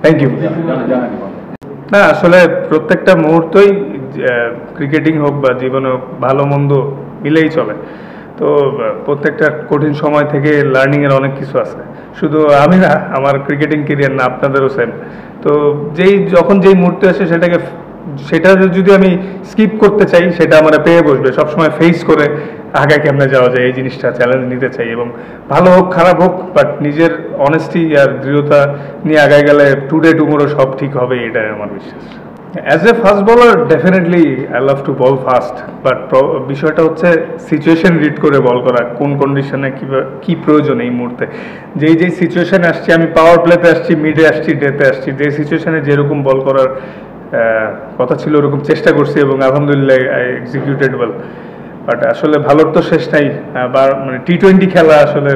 Thank you. না আসলে প্রত্যেকটা মুহূর্তই ক্রিকেটিং হোক বা জীবনে হোক ভালো মন্দ মিলেই চলে। তো প্রত্যেকটা কঠিন সময় থেকে লার্নিংয়ের অনেক কিছু আছে, শুধু আমি না, আমার ক্রিকেটিং কেরিয়ার না, আপনাদেরও সেম। তো যখন যেই মুহূর্তে আসে সেটা যদি আমি স্কিপ করতে চাই, সেটা আমার পেয়ে বসবে। সবসময় ফেস করে আগে কেমনে যাওয়া যায় এই জিনিসটা চ্যালেঞ্জ নিতে চাই, এবং ভালো হোক খারাপ হোক, বাট নিজের অনেস্টি আর দৃঢ়তা নিয়ে আগায় গেলে টুডে টুমোরো সব ঠিক হবে, এটাই আমার বিশ্বাস। As a fast bowler definitely I love to ball fast, but বিষয়টা হচ্ছে সিচুয়েশন রিড করে বল করা, কোন কন্ডিশনে কী প্রয়োজন এই মুহূর্তে। যেই সিচুয়েশনে আসছি, আমি পাওয়ার প্লেতে আসছি, মিডে আসছি, ডেতে আসছি, যে সিচুয়েশনে যেরকম বল করার কথা ছিল ওরকম চেষ্টা করছি, এবং আলহামদুলিল্লাহ আই এক্সিকিউটেড ওয়েল। বাট আসলে ভালোর তো শেষ নাই। মানে টি-20 খেলা আসলে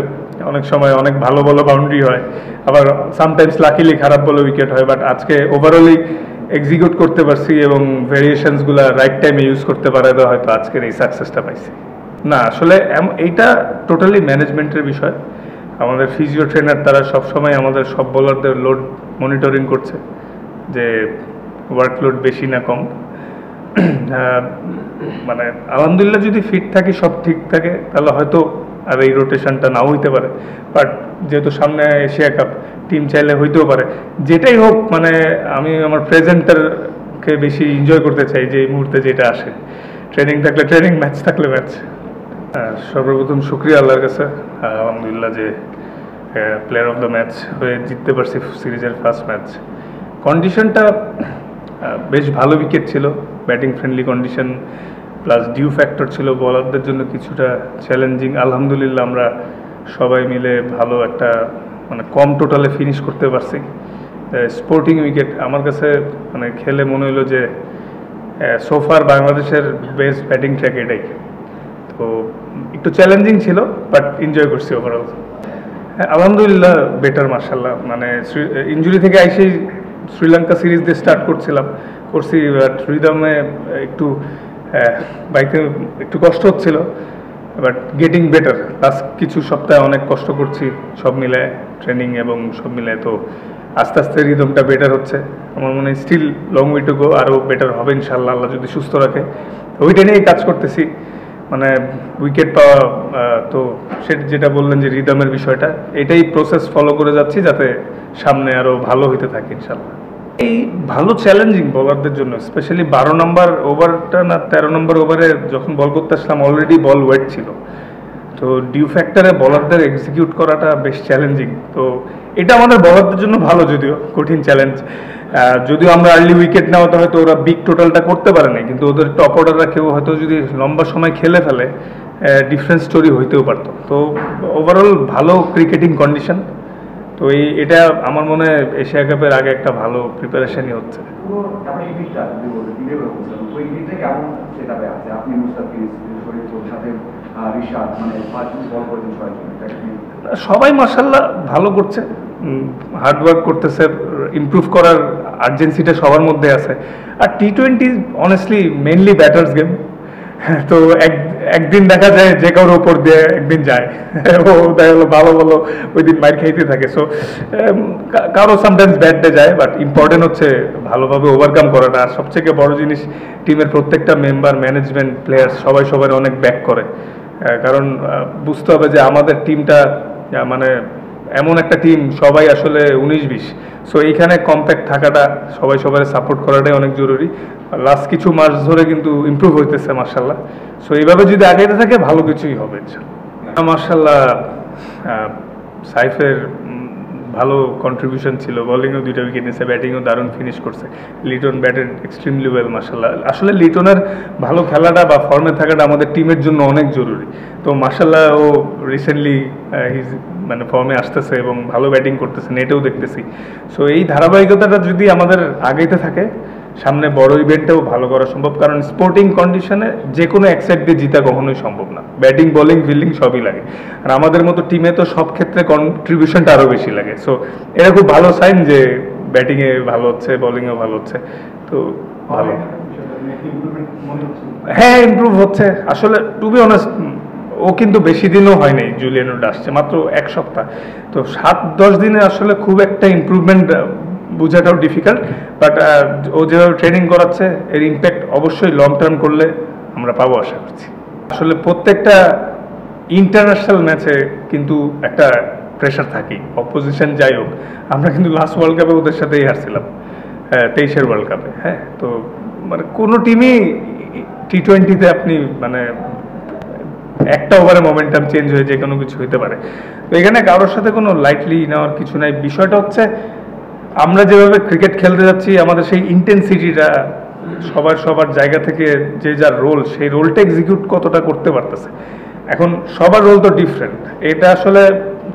অনেক সময় অনেক ভালো ভালো বাউন্ডারি হয়, আবার সামটাইমস লাকিলি খারাপ বলে উইকেট হয়। বাট আজকে ওভারঅলই এক্সিকিউট করতে পারছি, এবং ভেরিয়েশনসগুলো রাইট টাইমে ইউজ করতে পারে, তো হয়তো আজকের এই সাকসেসটা পাইছি। না আসলে এইটা টোটালি ম্যানেজমেন্টের বিষয়। আমাদের ফিজিও ট্রেনার তারা সবসময় আমাদের সব বোলারদের লোড মনিটরিং করছে, যে ওয়ার্কলোড বেশি না কম। মানে আলহামদুলিল্লাহ যদি ফিট থাকি, সব ঠিক থাকে, তাহলে হয়তো আর এই রোটেশনটা নাও হইতে পারে। বাট যেহেতু সামনে এশিয়া কাপ, টিম চাইলে হইতেও পারে। যেটাই হোক, মানে আমি আমার প্রেজেন্টারকে বেশি এনজয় করতে চাই, যে এই মুহূর্তে যেটা আসে। ট্রেনিং থাকলে ট্রেনিং, ম্যাচ থাকলে ম্যাচ। সর্বপ্রথম শুক্রিয়া আল্লাহর কাছে, আলহামদুলিল্লাহ, যে প্লেয়ার অফ দ্য ম্যাচ হয়ে জিততে পারছি সিরিজের ফার্স্ট ম্যাচ। কন্ডিশনটা বেশ ভালো উইকেট ছিল, batting friendly condition, plus due factor ছিল বলারদের জন্য কিছুটা চ্যালেঞ্জিং। আলহামদুলিল্লাহ আমরা সবাই মিলে ভালো একটা, মানে কম টোটালে ফিনিশ করতে পারছি। স্পোর্টিং উইকেট আমার কাছে মানে খেলে মনে হলো যে সোফার বাংলাদেশের বেস্ট ব্যাটিং ট্র্যাক এটাই। তো একটু চ্যালেঞ্জিং ছিল, বাট এনজয় করছি ওভারঅল। হ্যাঁ আলহামদুলিল্লাহ বেটার, মার্শাল্লাহ। মানে ইনজুরি থেকে আইসেই শ্রীলঙ্কা সিরিজ দিয়ে স্টার্ট করছি, বাট রিদমে একটু বাইকে একটু কষ্ট হচ্ছিল, বাট গেটিং বেটার। লাস্ট কিছু সপ্তাহে অনেক কষ্ট করছি সব মিলে, ট্রেনিং এবং সব মিলে। তো আস্তে আস্তে রিদমটা বেটার হচ্ছে। আমার মনে হয় still long way to go, আরও বেটার হবে ইনশাল্লাহ, আল্লাহ যদি সুস্থ রাখে। ওইটা নিয়েই কাজ করতেছি, মানে উইকেট পাওয়া। তো সেটা যেটা বললেন যে রিদমের বিষয়টা, এটাই প্রসেস ফলো করে যাচ্ছি, যাতে সামনে আরও ভালো হইতে থাকে ইনশাল্লাহ। এই ভালো চ্যালেঞ্জিং বলারদের জন্য, স্পেশালি 12 নম্বর ওভারটা না 13 নম্বর ওভারে যখন বল করতে আসলাম, অলরেডি বল ওয়েট ছিল। তো ডিউ ফ্যাক্টরে বলারদের এক্সিকিউট করাটা বেশ চ্যালেঞ্জিং। তো এটা আমাদের বলারদের জন্য ভালো, যদিও কঠিন চ্যালেঞ্জ। যদিও আমরা আর্লি উইকেট নেওয়াতে হয়তো ওরা বিগ টোটালটা করতে পারে না, কিন্তু ওদের টপ অর্ডাররা কেউ হয়তো যদি লম্বা সময় খেলে ফেলে, ডিফারেন্স স্টোরি হইতেও পারতো। তো ওভারঅল ভালো ক্রিকেটিং কন্ডিশন। তো এটা আমার মনে হয় এশিয়া কাপের আগে একটা ভালো প্রিপারেশনই হচ্ছে। সবাই মাশাআল্লাহ ভালো করছে, হার্ডওয়ার্ক করতেছে, ইমপ্রুভ করার আর্জেন্সিটা সবার মধ্যে আছে। আর টি-20 অনেস্টলি মেইনলি ব্যাটার্স গেম। তো একদিন দেখা যায় যে কারোর উপর দিয়ে একদিন যায়, ও দেখা গেলো ভালো ভালো ওই দিন মাইর খাইতে থাকে। সো কারো সামটাইমস ব্যাট ডে যায়, বাট ইম্পর্টেন্ট হচ্ছে ভালোভাবে ওভারকাম করাটা। আর সবথেকে বড় জিনিস, টিমের প্রত্যেকটা মেম্বার, ম্যানেজমেন্ট, প্লেয়ার সবাই সবার অনেক ব্যাক করে। কারণ বুঝতে হবে যে আমাদের টিমটা মানে এমন একটা টিম, সবাই আসলে 19-20। সো এইখানে কম্প্যাক্ট থাকাটা, সবাই সবার সাপোর্ট করাটাই অনেক জরুরি। লাস্ট কিছু মাস ধরে কিন্তু ইমপ্রুভ হইতেছে মার্শাল্লাহ। সো এইভাবে যদি আগাইতে থাকে ভালো কিছুই হবে ইনশাল্লাহ। মার্শাল্লাহ সাইফের ভালো কন্ট্রিবিউশন ছিল, বোলিংও 2টা উইকেট নিয়েছে, ব্যাটিংও দারুণ ফিনিশ করছে। লিটন ব্যাটেড এক্সট্রিমলি ওয়েল মার্শাল্লাহ। আসলে লিটনের ভালো খেলাটা বা ফর্মে থাকাটা আমাদের টিমের জন্য অনেক জরুরি। তো মার্শাল্লাহ ও রিসেন্টলি মানে ফর্মে আসতেছে এবং ভালো ব্যাটিং করতেছে, নেটেও দেখতেছি। সো এই ধারাবাহিকতাটা যদি আমাদের আগাইতে থাকে, সামনে বড় ইভেন্টেও ভালো করা সম্ভব। কারণ স্পোর্টিং কন্ডিশনে যে কোনো এক সাইড দিয়ে জিতা কখনোই সম্ভব না, ব্যাটিং বোলিং ফিল্ডিং সবই লাগে। আর আমাদের মতো টিমে তো সব ক্ষেত্রে কন্ট্রিবিউশনটা আরও বেশি লাগে। সো এটা খুব ভালো সাইন যে ব্যাটিংয়ে ভালো হচ্ছে, বোলিংয়েও ভালো হচ্ছে। তো ভালো, হ্যাঁ ইমপ্রুভ হচ্ছে। আসলে টু বি অনেস্ট, ও কিন্তু বেশি দিনও হয় নাই, জুলিয়ান উড আসছে মাত্র 1 সপ্তাহ। তো 7-10 দিনে আসলে খুব একটা ইমপ্রুভমেন্ট বোঝাটাও ডিফিকাল্ট, বাট ও যেভাবে ট্রেনিং করাচ্ছে এর ইম্প্যাক্ট অবশ্যই লং টার্ম করলে আমরা পাবো আশা করছি। আসলে প্রত্যেকটা ইন্টারন্যাশনাল ম্যাচে কিন্তু একটা প্রেশার থাকেই, অপোজিশন যাই হোক। আমরা কিন্তু লাস্ট ওয়ার্ল্ড কাপে ওদের সাথেই হারছিলাম, 23-এর ওয়ার্ল্ড কাপে। হ্যাঁ, তো মানে কোনো টিমই T20-তে আপনি মানে একটা ওভারে মোমেন্টাম চেঞ্জ হয়ে যে কোনো কিছু হইতে পারে। তো এখানে কারোর সাথে কোনো লাইটলি নেওয়ার কিছু নাই। বিষয়টা হচ্ছে আমরা যেভাবে ক্রিকেট খেলতে যাচ্ছি, আমাদের সেই ইন্টেন্সিটিটা সবার জায়গা থেকে যে যার রোল, সেই রোলটা এক্সিকিউট কতটা করতে পারতেছে। এখন সবার রোল তো ডিফারেন্ট। এটা আসলে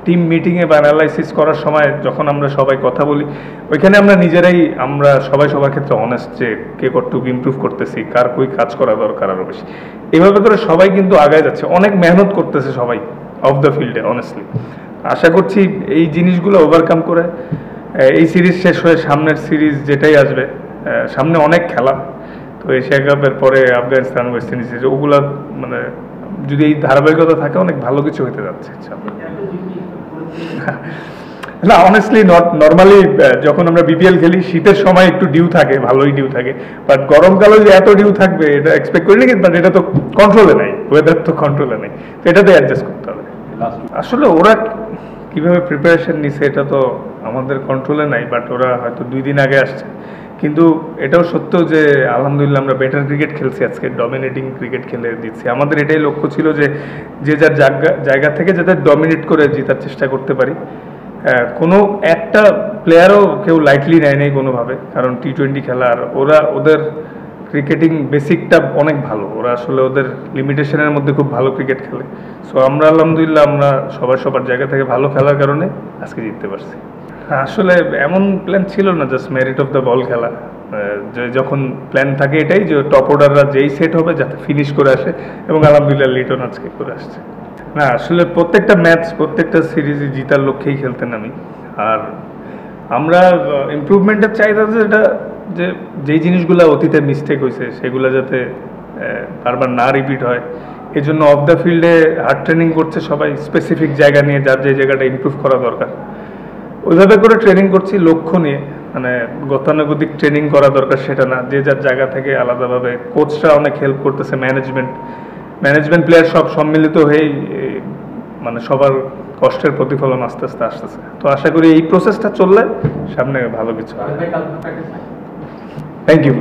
টিম মিটিংয়ে বা অ্যানালাইসিস করার সময় যখন আমরা সবাই কথা বলি, ওইখানে আমরা নিজেরাই সবাই সবার ক্ষেত্রে অনেস্ট যে কে কতটুকু ইমপ্রুভ করতেছি, কার কই কাজ করা দরকার আরও বেশি। এভাবে করে সবাই কিন্তু আগায় যাচ্ছে, অনেক মেহনত করতেছে সবাই অফ দ্য ফিল্ডে। অনেস্টলি আশা করছি এই জিনিসগুলো ওভারকাম করে এই সিরিজ শেষ হয়ে সামনের সিরিজ যেটাই আসবে, সামনে অনেক খেলা। তো এশিয়া কাপের পরে আফগানিস্তান, ওয়েস্ট ইন্ডিজ, ওগুলা মানে যদি এই ধারাবাহিকতা থাকে অনেক ভালো কিছু হতে যাচ্ছে। না, অনেস্টলি নর্মালি যখন আমরা বিপিএল খেলি শীতের সময় একটু ডিউ থাকে, ভালোই ডিউ থাকে, বাট গরমকালে যে এত ডিউ থাকবে এটা এক্সপেক্ট করিনি। বাট এটা তো কন্ট্রোলে নাই, ওয়েদার তো কন্ট্রোলে নেই, তো এটাতে অ্যাডজাস্ট করতে হবে। আসলে ওরা কিভাবে প্রিপারেশন নিছে এটা তো আমাদের কন্ট্রোলে নাই, বাট ওরা হয়তো 2 দিন আগে আসছে। কিন্তু এটাও সত্য যে আলহামদুলিল্লাহ আমরা বেটার ক্রিকেট খেলছি আজকে, ডমিনেটিং ক্রিকেট খেলে দিচ্ছি। আমাদের এটাই লক্ষ্য ছিল যে যে যার জায়গা থেকে যাতে ডমিনেট করে জেতার চেষ্টা করতে পারি। কোনো একটা প্লেয়ারও কেউ লাইটলি নেয় নেই কোনোভাবে, কারণ T20 খেলার ওদের ক্রিকেটিং বেসিকটা অনেক ভালো। ওরা আসলে ওদের লিমিটেশনের মধ্যে খুব ভালো ক্রিকেট খেলে। সো আমরা আলহামদুলিল্লাহ আমরা সবার জায়গা থেকে ভালো খেলার কারণে আজকে জিততে পারছি। আসলে এমন প্ল্যান ছিল না, just merit of the ball খেলা। যখন প্ল্যান থাকে এটাই যে টপ অর্ডাররা যেই সেট হবে যাতে ফিনিশ করে আসে, এবং আলহামদুলিল্লাহ লিটন আজকে করে আসছে। না, আসলে প্রত্যেকটা ম্যাচ প্রত্যেকটা সিরিজই জিতার লক্ষ্যেই খেলতে নামি। আর আমরা ইমপ্রুভমেন্টের চাহিদা যেটা যেই জিনিসগুলো অতীতে মিস্টেক হয়েছে সেগুলো যাতে বারবার না রিপিট হয়, এই জন্য অফ দ্য ফিল্ডে হার্ড ট্রেনিং করছে সবাই, স্পেসিফিক জায়গা নিয়ে যার যে জায়গাটা ইমপ্রুভ করা দরকার ওইভাবে করে ট্রেনিং করছি লক্ষ্য নিয়ে। মানে গতানুগতিক ট্রেনিং করা দরকার সেটা না, যে যার জায়গা থেকে আলাদাভাবে। কোচরা অনেক হেল্প করতেছে, ম্যানেজমেন্ট প্লেয়ার সব সম্মিলিত হয়েই মানে সবার কষ্টের প্রতিফলন আস্তে আস্তে আসতেছে। তো আশা করি এই প্রসেসটা চললে সামনে ভালো কিছু হবে। Thank you.